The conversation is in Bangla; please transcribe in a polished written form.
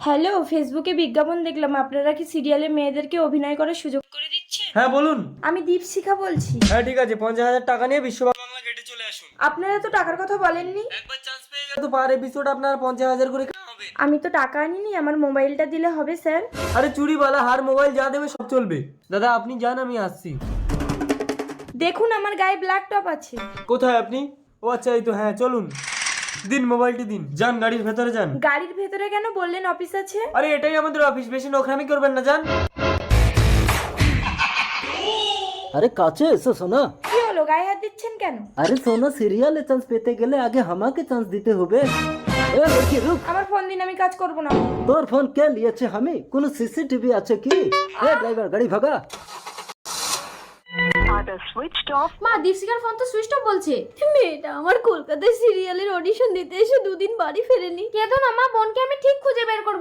হ্যালো, ফেসবুকে বিজ্ঞাপন দেখলাম আপনারা কি সিরিয়ালে মেয়েদেরকে অভিনয় করার সুযোগ করে দিচ্ছেন? হ্যাঁ বলুন। আমি দীপশিখা বলছি। হ্যাঁ ঠিক আছে, 50,000 টাকা নিয়ে বিশ্ব বাংলা গেটে চলে আসুন। আপনারা তো টাকার কথা বলেননি। একবার চান্স পেয়ে গেলে তো পার এপিসোড আপনার 50,000 করে কেন হবে? আমি তো টাকা আনিনি, আমার মোবাইলটা দিলে হবে স্যার। আরে চুরিওয়ালা হার মোবাইল যা দেবে সব চলবে। দাদা আপনি যান, আমি আসছি। দেখুন আমার গায়ে ব্ল্যাক টপ আছে। কোথায় আপনি? ও আচ্ছা, এই তো। হ্যাঁ চলুন, দিন মোবাইলটি দিন, যান গাড়ির ভেতরে যান। গাড়ির ভেতরে কেন বললেন অফিস আছে? আরে এটাই আমাদের অফিস, বেশি নোংরামি করবেন না, যান। আরে কাছে এসো সোনা। কি হলো, গায়ে হাত দিচ্ছেন কেন? আরে সোনা, সিরিয়ালে চান্স পেতে গেলে আগে আমাকে চান্স দিতে হবে। এ লড়কি রুক। আমার ফোন দিন, আমি কাজ করব না। তোর ফোন কে নিয়েছে? আমি কোনো সিসিটিভি আছে কি? এ ড্রাইভার, গাড়ি ভাগা। মা, দীপশিকার ফোন তো সুইচ অফ বলছে। মেয়েটা আমার কলকাতায় সিরিয়ালের অডিশন দিতে এসে দুদিন বাড়ি ফেরেনি। কেঁদো না মা, বোনকে আমি ঠিক খুঁজে বের করবো।